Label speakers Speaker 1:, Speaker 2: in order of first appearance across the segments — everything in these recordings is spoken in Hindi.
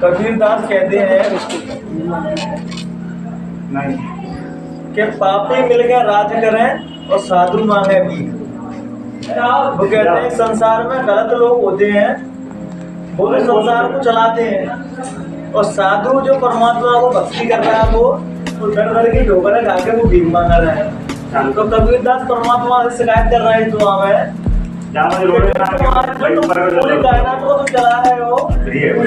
Speaker 1: कबीरदास कहते हैं नहीं कि पापी मिलकर राज करें और साधु मांगे भी। वो कहते हैं संसार में गलत लोग होते हैं, वो भी संसार को चलाते हैं, और साधु जो परमात्मा को भक्ति कर रहा है वो डर की ठोकरें खा के वो भीख मांग रहा है। तो कबीरदास परमात्मा से शिकायत कर रहा है दुआ में, पूरी कायनात को तुम चला रहे हो,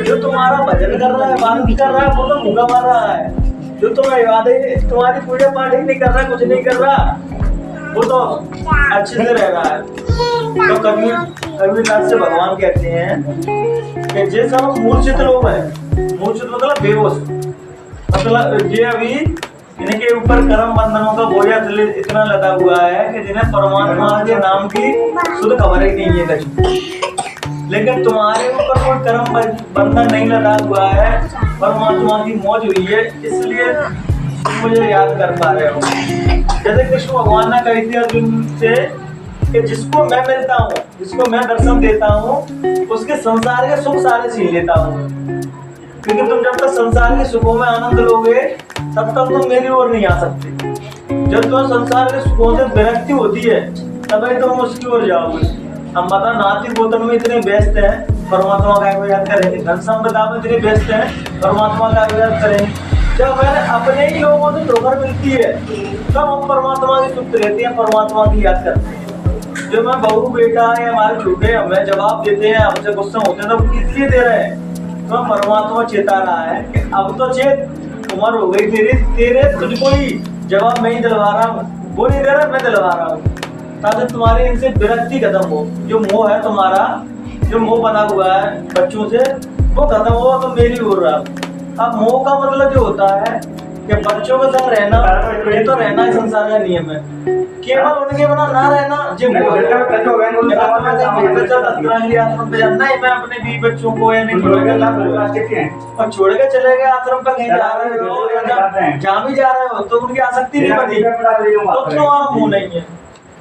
Speaker 1: जो तुम्हारा भजन कर रहा है, बात कर रहा है, वो तो भूखा मर रहा है। जो तुम्हारी पूजा पाठ ही नहीं कर रहा, कुछ नहीं कर रहा, वो तो अच्छे से रह रहा है। तो कबीरदास से भगवान कहते हैं कि जैसा हम मूर्छित लोग हैं, मूर्छित मतलब बेहोश, मतलब ये अभी इनके ऊपर कर्म बंधनों का बोझा इतना लगा हुआ है कि जिन्हें परमात्मा के नाम की शुद्ध खबर ही नहीं है कहीं। लेकिन तुम्हारे ऊपर कोई कर्म बंधन नहीं लगा हुआ है, परमात्मा की मौज हुई है, इसलिए तुम मुझे याद कर पा रहे हो। जैसे कृष्ण भगवान ने कही थी अर्जुन से कि जिसको मैं मिलता हूँ, जिसको मैं दर्शन देता हूँ, उसके संसार के सुख सारे छीन लेता हूँ। क्योंकि तुम जब तक संसार के सुखों में आनंद लोगे तब तक तुम मेरी ओर नहीं आ सकते। जब तुम संसार के सुखों से विरक्ति होती है तभी तुम उसकी ओर जाओगे। हम बता नाती गोतन में इतने व्यस्त हैं, परमात्मा का याद करेंगे, धन संपदा में इतने व्यस्त हैं, परमात्मा का याद करेंगे। जब हमें अपने ही लोगों से ठोकर मिलती है तब हम परमात्मा की सुप्त रहते हैं, परमात्मा की याद करते हैं। जो मैं बहू बेटा है हमारे छोटे हमें जवाब देते हैं, हमसे गुस्सा होते हैं, तो इसलिए दे रहे हैं तो परमात्मा चेता रहा है कि अब तो चेत उम्र हो गई तेरे तुझको ही जवाब मैं ही दिलवा रहा हूँ, वो नहीं दे रहा मैं दिलवा रहा हूँ, ताकि तुम्हारी इनसे विरक्ति खत्म हो। जो मोह है तुम्हारा, जो मोह बना हुआ है बच्चों से, वो खत्म हो तो मेरी ओर रहा। अब मोह का मतलब जो होता है कि बच्चों के संग रहना, ये तो रहना ही संसार का नियम है, केवल उनके बिना ना रहना जो मोह है। नहीं मैं अपने बीवी बच्चों को या नहीं और छोड़ के चले गए आश्रम पर, कहीं जा रहे हो या जहाँ भी जा रहे हो तो उनकी आसक्ति नहीं बनी, तो तुम्हारा मुंह नहीं है।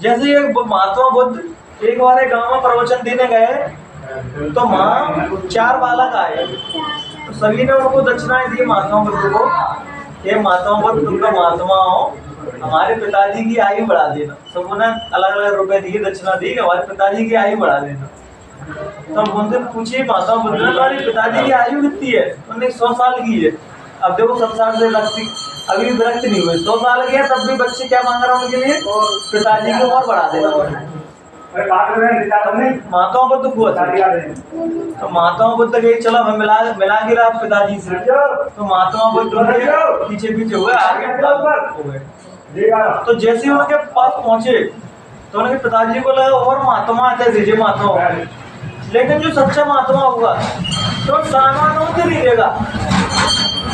Speaker 1: जैसे एक महात्मा बुद्ध एक बार एक गाँव में प्रवचन देने गए तो वहाँ 4 बालक आए, तो सभी ने उनको दक्षिणाएं दी महात्मा बुद्ध को। ये महात्मा बुद्ध तुमका महात्मा हो, हमारे पिताजी की आयु बढ़ा देना। सबने अलग अलग रुपए दिए, दक्षिणा दी, हमारे पिताजी की आयु बढ़ा देना। तो उनसे पूछिए महात्मा बुद्ध ने, तुम्हारे पिताजी की आयु कितनी है? उन्होंने 100 साल की है। अब देखो संसार से विरक्ति अभी विरक्त नहीं हुए, 100 साल की है तब भी बच्चे क्या मांग रहे हैं उनके लिए, पिताजी की उम्र बढ़ा देना। महात्मा बुद्ध को तो महात्मा बुद्ध गई, चलो हमें मिला के रहा पिताजी से। तो महात्मा बुद्ध पीछे पीछे हुए, आगे हो गए। तो जैसे ही उनके पास पहुंचे तो उनके पिताजी को लगा और महात्मा आते दीजिए महात्मा, लेकिन जो सच्चा महात्मा होगा तो सामानों से नहीं देगा,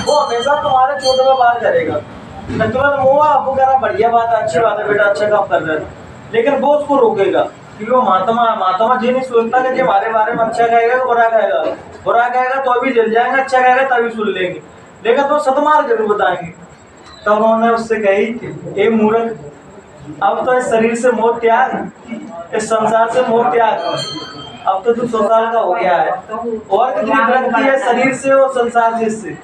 Speaker 1: वो हमेशा तुम्हारे छोटे में बात करेगा। तुरंत मुँह आपको कह रहा बढ़िया बात है, अच्छी बात है बेटा, अच्छा काम कर रहे हैं, लेकिन वो उसको रोकेगा क्योंकि वो महात्मा जी नहीं सोचता कि हमारे बारे में अच्छा कहेगा तो बुरा कहेगा तो अभी जल जाएंगे, अच्छा कहेगा तभी सुन लेंगे, लेकिन तो सतमार्ग जरूर बताएंगे। तब उन्होंने उससे कही, ए मूर्ख, अब तो इस शरीर से मोह त्याग, इस संसार से मोह त्याग, अब तो तू 100 साल का हो गया है और कितनी विरक्ति है शरीर से और संसार से इससे।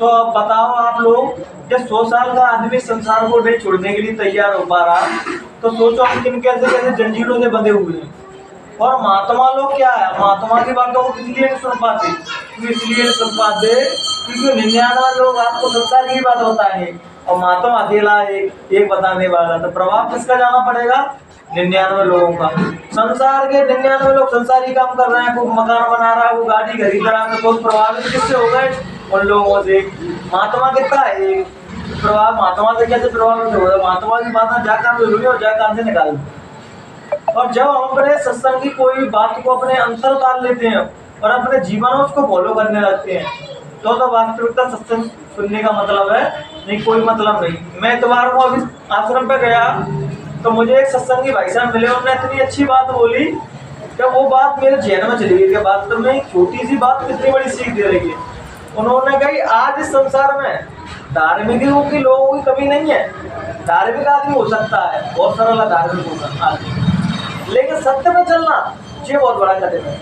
Speaker 1: तो अब बताओ आप लोग, जब 100 साल का आदमी संसार को नहीं छोड़ने के लिए तैयार हो पा रहा, तो सोचो हम किन कैसे कैसे जंजीरों से बंधे हुए हैं। और महात्मा लोग क्या है, महात्मा की बातों को इसलिए नहीं सुन पाते, इसलिए नहीं सुन पाते क्योंकि 99 लोग आपको संसार की बात बताएंगे और महात्मा अकेला एक बताने वाला, तो प्रभाव किसका जाना पड़ेगा? 99 लोगों का। संसार के 99 लोग संसारी काम कर रहे हैं, कोई मकान बना रहा है, वो गाड़ी खरीद रहा है, तो प्रभावित किससे हो गए? उन लोगों से। महात्मा कितना है प्रभाव, महात्मा से कैसे प्रभावित हो गया? महात्मा की बात जा कान से और जा कान से निकाल दो। और जब हम अपने सत्संग की कोई बात को अपने अंतर उतार लेते हैं और अपने जीवन में उसको फॉलो करने लगते हैं तो वास्तविकता सत्संग सुनने का मतलब है नहीं, कोई मतलब नहीं। मैं इतवार को अभी आश्रम पे गया तो मुझे एक सत्संगी भाई साहब मिले, उन्होंने इतनी अच्छी बात बोली कि वो बात मेरे जहन में चली गई कि वास्तव में एक छोटी सी बात कितनी बड़ी सीख दे रही है। उन्होंने कही, आज इस संसार में धार्मिकों की लोगों की कमी नहीं है, धार्मिक आदमी हो सकता है, बहुत सरल धार्मिक हो सकता है, लेकिन सत्य में चलना ये बहुत बड़ा कदम है।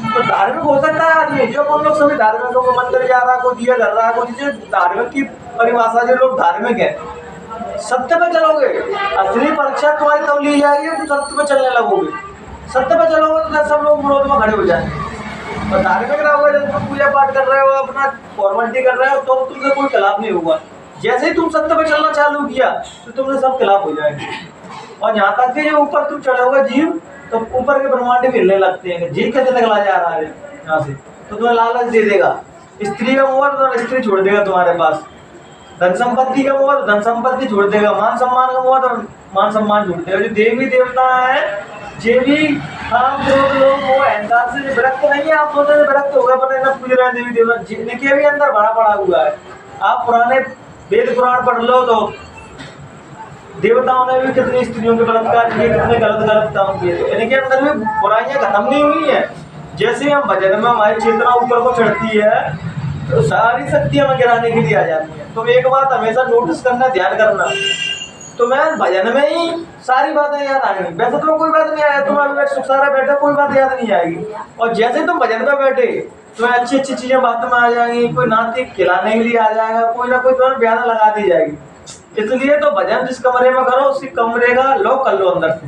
Speaker 1: तो धार्मिक हो सकता है आदमी, जो हम लोग सभी धार्मिक को मंदिर जा रहा है, कोई दिया धर रहा है, कोई चीजें धार्मिक की परिभाषा जो लोग धार्मिक है। सत्य पे चलोगे, असली परीक्षा तुम्हारी तब ली जाएगी तुम सत्य पे चलने लगोगे। सत्य पे चलोगे तो सब लोग विरोध में खड़े हो जाएंगे। और धार्मिक रहोगे, जब तुम पूजा पाठ कर रहे हो, अपना फॉर्मेलिटी कर रहे हो, तो तुमसे कोई खिलाफ नहीं होगा। जैसे ही तुम सत्य पे चलना चालू किया तो तुमसे सब खिलाफ हो जाएंगे। और यहाँ तक कि जो ऊपर तुम चढ़ोगे जीव, तो ऊपर के ब्रह्मांड भी हिलने लगते हैं। जीव कैसे निकला जा रहा है यहाँ से, तो तुम्हें लालच दे देगा। स्त्री का मोह तो स्त्री छोड़ देगा तुम्हारे पास, धन संपत्ति का मोह तो धन संपत्ति छोड़ देगा, मान सम्मान का मोह तो मान सम्मान छोड़ देगा। जो देवी देवता है, जे भी काम क्रोध लोग वो अहंकार से विरक्त नहीं है। आप सोचते विरक्त होगा पर ना पूज रहे हैं देवी देवता, जिनके भी अंदर भरा पड़ा हुआ है। आप पुराने वेद पुराण पढ़ लो तो देवताओं ने भी कितनी स्त्रियों के बलात्कार किए, कितने गलत काम किए, तो इनके अंदर भी बुराइयां खत्म नहीं हुई है। जैसे हम भजन में हमारी चेतना ऊपर को चढ़ती है तो सारी शक्तियां हमें गिराने के लिए आ जाती है। तो एक बात हमेशा नोटिस करना, ध्यान करना, तो मैं भजन में ही सारी बातें याद आ गई। वैसे तो कोई बात नहीं आया, तुम अभी सुख सारा बैठे, कोई बात याद नहीं आएगी। और जैसे तुम भजन में बैठे तुम्हें अच्छी अच्छी चीजें बात में आ जाएंगी। कोई नाती खिलाने के लिए आ जाएगा, कोई ना कोई तुम्हें बयान लगा दी जाएगी। इसलिए तो भजन जिस कमरे में करो उसी कमरे का लॉक कर लो अंदर से।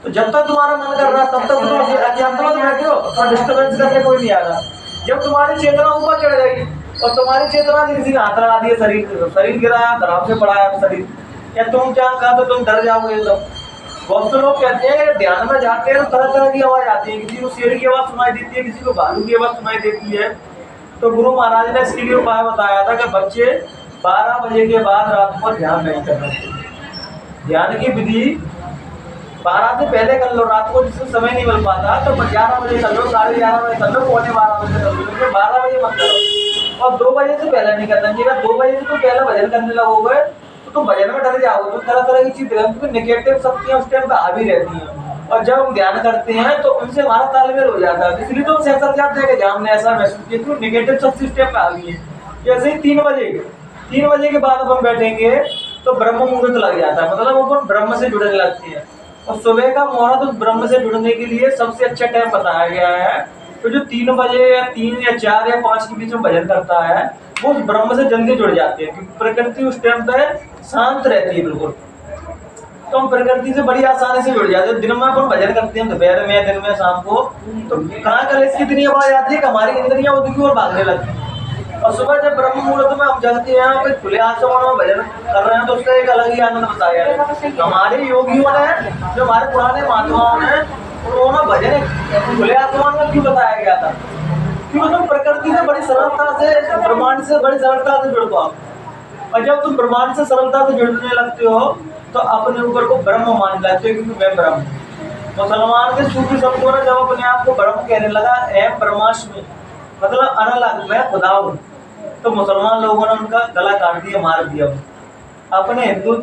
Speaker 1: तो जब तक तुम्हारा मन कर रहा है तब तक तुम अज्ञानता में बैठे हो और डिस्टर्बेंस करके कोई नहीं आ रहा। जब तुम्हारी चेतना ऊपर चढ़ गई और तुम्हारी चेतना किसी ने हाथ लगा दिया, शरीर गिराया, धराम से पड़ा शरीर, या तुम क्या कहा तो तुम डर जाओगे एकदम। बहुत से लोग कहते हैं ध्यान में जाते हैं तो तरह तरह की आवाज आती है, किसी को शेर की आवाज सुनाई देती है, किसी को भालू की आवाज सुनाई देती है। तो गुरु महाराज ने इसके लिए उपाय बताया था कि बच्चे 12 बजे के बाद रात को ध्यान नहीं करना। ध्यान की विधि 12 से पहले कर लो, रात को जिससे समय नहीं मिल पाता तो 11 बजे कर लो, 11:30 बजे कर लो, 11:15 बजे कर लो, 12 बजे मत करो। और 2 बजे से पहले नहीं करना चाहिए। 2 बजे से तो पहले भजन करने लगोगे तो तुम भजन में डर जाओगे। तो तरह तरह की चीज क्योंकि नेगेटिव शक्तियां उस टाइम पे हावी रहती हैं और जब हम ध्यान करते हैं तो उनसे हमारा तालमेल हो जाता है। इसलिए तो हम सहसा जाते हैं कि हमने ऐसा महसूस किया कि नेगेटिव शक्ति उस टाइम पे हावी है। जैसे ही 3 बजे के बाद अपन बैठेंगे तो ब्रह्म मुहूर्त लग जाता है, मतलब अपन ब्रह्म से जुड़ने लगते हैं। और सुबह का मुहूर्त उस ब्रह्म से जुड़ने के लिए सबसे अच्छा टाइम बताया गया है। तो जो 3 बजे या 3 या 4 या 5 के बीच में भजन करता है वो उस ब्रह्म से जल्दी जुड़ जाते हैं, क्योंकि प्रकृति उस टाइम पे शांत रहती है बिल्कुल। तो हम प्रकृति से बड़ी आसानी से जुड़ जाते हैं। दिन में अपन भजन करते हैं, दोपहर में, दिन में, शाम को, तो कहाँ कलेश की इतनी आवाज आती है कि हमारी इंद्रियां उनकी ओर भागने लगती है। और सुबह जब ब्रह्म मुहूर्त में हम जगते हैं, कोई खुले आसमान में भजन कर रहे हैं तो उसका एक अलग ही आनंद बताया है। हमारे योगियों ने, जो हमारे पुराने महात्माओं ने, उन्होंने भजन खुले आसमान में क्यों बताया गया था? क्योंकि तुम प्रकृति से बड़ी सरलता से, ब्रह्मांड से बड़ी सरलता से जुड़ पाओ। और जब तुम ब्रह्मांड से सरलता से जुड़ने लगते हो तो अपने ऊपर को ब्रह्म मान लेते हो, क्योंकि मैं ब्रह्म। मुसलमान के सूफी संतों ने जब अपने आप को ब्रह्म कहने लगा, एम ब्रह्मास्मि, मतलब अलग, मैं खुदा हूँ, तो मुसलमान लोगों ने उनका गला काट दिया, मार दिया। अपने हिंदू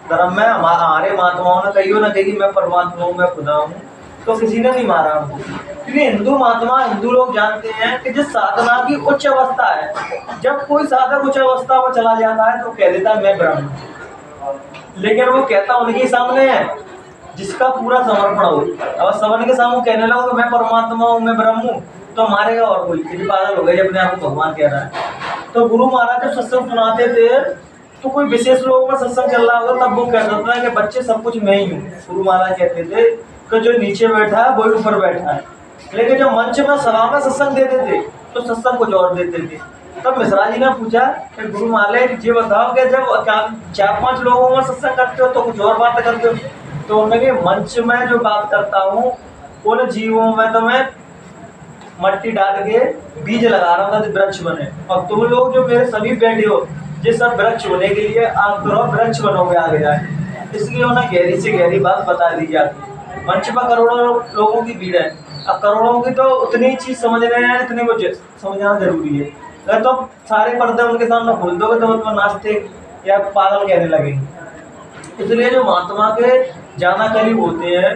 Speaker 1: धर्म में हमारे महात्माओं ने कही ना कही मैं परमात्मा हूँ, मैं खुदा हूँ, तो किसी ने नहीं मारा हमको। क्योंकि हिंदू महात्मा, हिंदू लोग जानते हैं कि जिस साधना की उच्च अवस्था है, जब कोई साधक उच्च अवस्था में चला जाता है तो कह देता है मैं ब्रह्म। लेकिन वो कहता उनके सामने है जिसका पूरा समर्पण हो। अब सवन के सामने कहने लगो मैं परमात्मा हूँ, मैं ब्रह्म हूँ, तो मारेगा और कोई पागल हो गए अपने आप को भगवान कह रहा है। तो गुरु महाराज जब सत्संग सुनाते थे तो कोई विशेष लोगों का सत्संग चल रहा होगा तब वो कहता था कि बच्चे सब कुछ मैं ही हूँ। गुरु महाराज कहते थे कि जो नीचे बैठा है वही ऊपर बैठा है। लेकिन जब मंच में सभा में सत्संग देते थे तो सत्संग कुछ और देते थे। तब मिश्रा जी ने पूछा कि गुरु महाराज ये बताओ कि जब 4-5 लोगों में सत्संग करते हो तो कुछ और बात करते हो? तो उन्होंने मंच में जो बात करता हूँ उन जीवों में तो मैं मट्टी डाल के बीज लगा रहा था वृक्ष बने, और तुम लोग जो मेरे सभी बैठे हो ये सब वृक्ष होने के लिए आप दोनों वृक्ष बनोगे आगे जाके। इसलिए उन्हें गहरी से गहरी बात बता दी जाती है। मंच पर करोड़ों लोगों की भीड़ है, अब करोड़ों की तो उतनी चीज समझ रहे हैं, इतनी कुछ समझना जरूरी है। अगर तो सारे पर्दे उनके सामने खोल दोगे तो उनको नास्तिक या पागल कहने लगेंगे। इसलिए जो महात्मा के जाना करीब होते हैं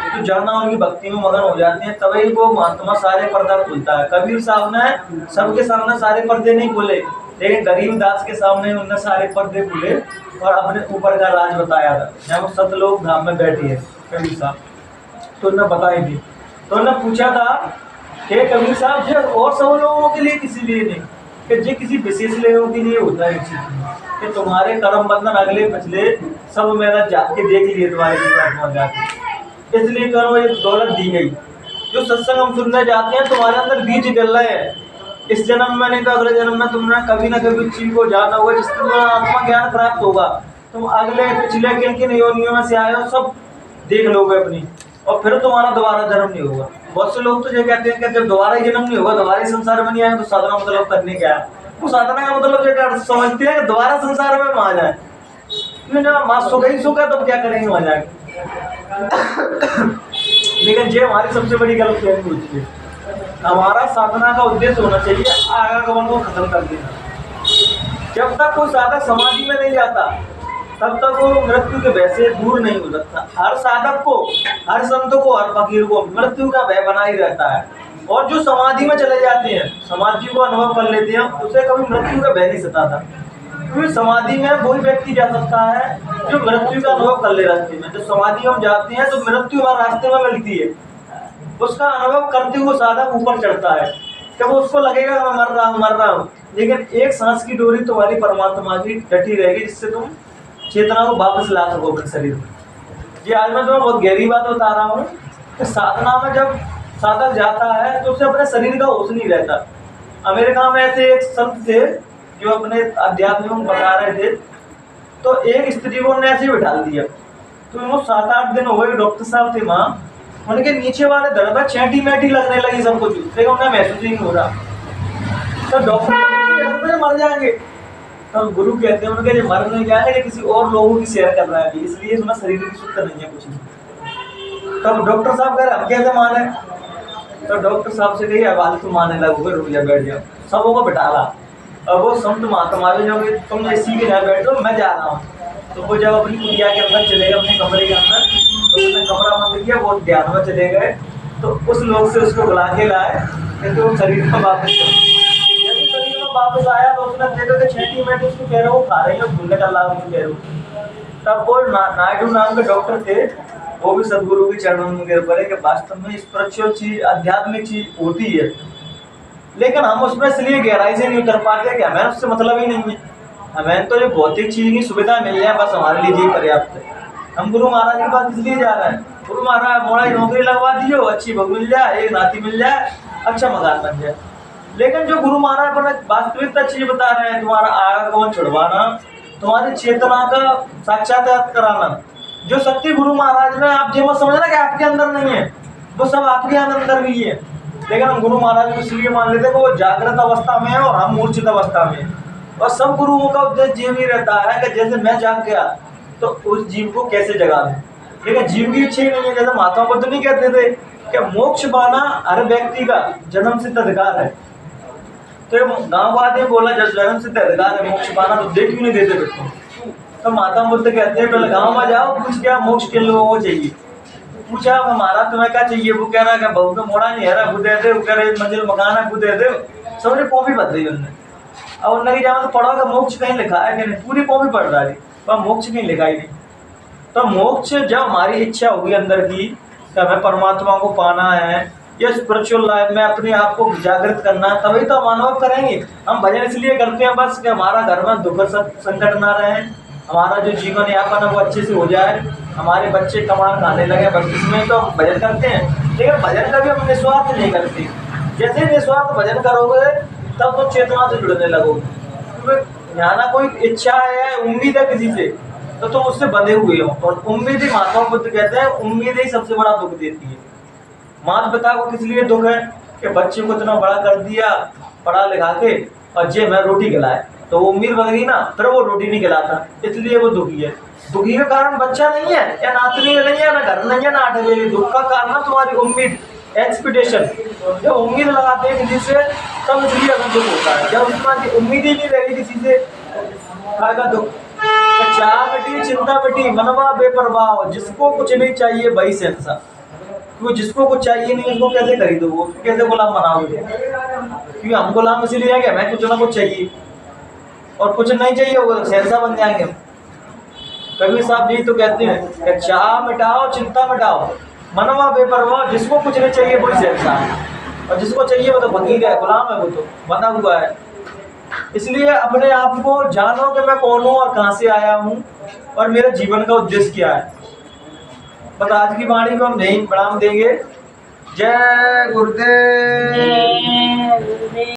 Speaker 1: तो जाना उनकी भक्ति में मगन हो जाते हैं, तभी वो महात्मा सारे पर्दा खोलता है। कबीर साहब ने सबके सामने सारे पर्दे नहीं खोले, लेकिन गरीब दास के सामने उन्होंने सारे पर्दे खोले और अपने ऊपर का राज बताया था। जब सतलोक धाम में बैठी है कबीर साहब। तो उन्होंने बताई थी। तो उन्होंने पूछा था कि कबीर साहब जी और सब लोगों के लिए किसी लिए नहीं, कि जो किसी विशेष लोगों के लिए होता है चीज कि तुम्हारे कर्म बंधन अगले पिछले सब मैंने जाके देख लिए तुम्हारे जीवन जाके, इसलिए करो ये दौलत दी गई। जो सत्संग हम सुनने जाते हैं तुम्हारे अंदर बीज डल रहे हैं, इस जन्म में नहीं तो अगले जन्म में तुमने कभी ना कभी चीज को जाना होगा, जिससे तुम्हें आत्मा ज्ञान प्राप्त होगा। तुम अगले पिछले किन किन योनियों में से आए हो सब देख लोगे अपनी, और फिर तुम्हारा दोबारा जन्म नहीं होगा। बहुत से लोग तो ये कहते हैं कि जब दोबारा जन्म नहीं होगा, दोबारा संसार में नहीं आए तो साधना मतलब करने क्या है। वो साधना का मतलब ये समझते हैं कि दोबारा संसार में आ जाए, माँ सुख ही सुख है तो क्या करेंगे वहां जाके। लेकिन ये हमारी सबसे बड़ी गलत फहमी होती है। हमारा साधना का उद्देश्य होना चाहिए आगमन को खत्म कर देना। जब तक कोई साधक समाधि में नहीं जाता तब तक वो मृत्यु के भय से दूर नहीं हो सकता। हर साधक को, हर संत को, हर फकीर को मृत्यु का भय बना ही रहता है। और जो समाधि में चले जाते हैं, समाधि को अनुभव कर लेते हैं, उसे कभी मृत्यु का भय नहीं सताता। क्योंकि समाधि में वही व्यक्ति जा सकता है जो मृत्यु का अनुभव कर ले रास्ते में। जब समाधि हम जाते हैं तो मृत्यु हमारे रास्ते में मिलती है, उसका अनुभव करते हुए साधक ऊपर चढ़ता है। जब उसको लगेगा मैं मर रहा हूँ, लेकिन एक सांस की डोरी तुम्हारी परमात्मा की डटी रहेगी, जिससे तुम चेतना को वापस ला सको अपने शरीर में। ये आज मैं तुम्हें बहुत गहरी बात बता रहा हूँ कि साधना में जब साधक जाता है तो उसे अपने शरीर का होश नहीं रहता। अमेरिका में ऐसे एक संत थे जो अपने अध्यात्म में बता रहे थे, तो एक स्त्री को उन्होंने ऐसे ही बिठा दिया। तो वो 7-8 दिन हो गए, डॉक्टर साहब थे वहाँ, उनके नीचे वाले धड़ में छेटी मैटी लगने लगी सब कुछ, लेकिन उन्हें महसूस ही नहीं हो रहा। तो डॉक्टर मर जाएंगे, तो गुरु कहते हैं उनके मर नहीं जाएंगे, किसी और लोगों की शेयर कर रहा है, इसलिए तुम्हें शरीर की सुख नहीं है कुछ नहीं। तब डॉक्टर साहब कह रहे हम कैसे माने, तो डॉक्टर साहब से कही अब तुम माने लगोगे, रुक जा बैठ जाओ, सबों को बिठा ला। अब वो संत महात्मा जो तुम इसी के यहाँ बैठो मैं जा रहा हूँ। तो वो जब अपनी कुटिया के अंदर चले गए, अपने कमरे के अंदर, तो उसने कमरा बंद किया, वो ध्यान में चले गए। तो उस लोग से उसको बुला के लाए कि तो शरीर में वापस शरीर में वापस आया तो उसने देखा कि छेटी मैटी उसको कह रहे हो खा रही हो, भूलने का लाभ नहीं कह रहे हो। तब वो नायडू नाम के डॉक्टर थे, वो भी सदगुरु के चरणों में गिर पड़े कि वास्तव में स्पिरिचुअल चीज, आध्यात्मिक चीज होती है, लेकिन हम उसमें इसलिए गहराई से नहीं उतर पाते कि हमें उससे मतलब ही नहीं है। हमें तो जो भौतिक चीज की सुविधा मिल जाए बस हमारे लिए पर्याप्त है। हम गुरु महाराज के पास इसलिए जा रहे हैं, गुरु महाराज मोड़ा नौकरी लगवा दियो, अच्छी बहू मिल जाए, एक नाती मिल जाए, अच्छा मकान बन जाए। लेकिन जो गुरु महाराज पर वास्तविकता चीज बता रहे हैं, तुम्हारा आगमन छुड़वाना, तुम्हारी चेतना का साक्षात्कार कराना, जो शक्ति गुरु महाराज में आप जो समझना कि आपके अंदर नहीं है, वो सब आपके अंदर भी है। लेकिन हम गुरु महाराज को इसलिए मान लेते हैं कि वो जागृत अवस्था में है और हम मूर्छित अवस्था में है। और सब गुरुओं का उद्देश्य ये भी रहता है कि जैसे मैं जाग गया तो उस जीव को कैसे जगा दूं। लेकिन जीव की इच्छा ही नहीं है। जैसे महात्मा बुद्ध नहीं कहते थे कि मोक्ष पाना हर व्यक्ति का जन्म सिद्ध अधिकार है, तो गाँव को आदमी बोला जब जन्म सिद्ध अधिकार है मोक्ष पाना, तो देख क्यों नहीं देते बच्चों। तो महात्मा बुद्ध कहते हैं पहले गाँव में जाओ, पूछ क्या मोक्ष के लोगों को चाहिए। पूछा हमारा तुम्हें क्या चाहिए, वो कह रहा है बहू का मोड़ा नहीं है रहा, वो दे दे, वो कह रहे मंजिल मकान है, वो दे दे। सबने कॉपी पढ़ दी उन्होंने। अब उन्होंने जाओ तो पढ़ा मोक्ष कहीं लिखा है कि नहीं, पूरी कॉपी पढ़ रहा है पर मोक्ष कहीं लिखा ही नहीं। तो मोक्ष जब हमारी इच्छा होगी अंदर की कि हमें परमात्मा को पाना है या स्पिरिचुअल लाइफ में अपने आप को जागृत करना है, तभी तो हम अनुभव करेंगे। हम भजन इसलिए करते हैं बस कि हमारा घर में दुख संकट ना रहे, हमारा जो जीवन यापन है वो अच्छे से हो जाए, हमारे बच्चे कमा खाने लगे, बस इसमें तो हम भजन करते हैं। लेकिन भजन का भी हम निस्वार्थ नहीं करते। जैसे निस्वार्थ भजन करोगे तब तो चेतना से जुड़ने लगोगे, क्योंकि यहाँ ना कोई इच्छा है, उम्मीद है किसी से, तो तुम उससे बंधे हुए हो। और उम्मीद ही, महात्मा बुद्ध कहते हैं उम्मीद ही सबसे बड़ा दुख देती है। माता पिता को किस लिए दुख है कि बच्चे को इतना बड़ा कर दिया पढ़ा लिखा के और जे मैं रोटी खिलाए, तो वो उम्मीद बन गई ना, फिर वो रोटी नहीं खिलाता, इसलिए वो दुखी है। दुखी का कारण बच्चा नहीं है या नातनी नहीं है, ना घर नहीं है, ना 8 बजे। दुख का कारण तुम्हारी उम्मीद, एक्सपेक्टेशन। जब उम्मीद लगाते हैं किसी से तब इसलिए अगर दुख होता है। जब तुम्हारी उम्मीद ही नहीं रहेगी किसी से, आएगा दुख। चाह बेटी चिंता बेटी मनवा बेपरवाह, जिसको कुछ नहीं चाहिए वही सेंसा। क्योंकि जिसको कुछ चाहिए नहीं उसको कैसे खरीदो, वो कैसे गुलाम बनाओगे। क्योंकि हम गुलाम इसीलिए है कि हमें कुछ ना कुछ चाहिए, और कुछ नहीं चाहिए वो सेंसा बन जाएंगे हम। कबीर साहब जी तो कहते हैं कि चाह मिटाओ चिंता मिटाओ, मनवा बेपरवाह, जिसको कुछ नहीं चाहिए वही शहंशाह है, और जिसको चाहिए वो तो फकीर है, गुलाम है, वो तो बंधा हुआ है। इसलिए अपने आप को जानो कि मैं कौन हूँ और कहाँ से आया हूँ और मेरे जीवन का उद्देश्य क्या है। बस आज की वाणी को हम यहीं विराम देंगे। जय गुरुदेव।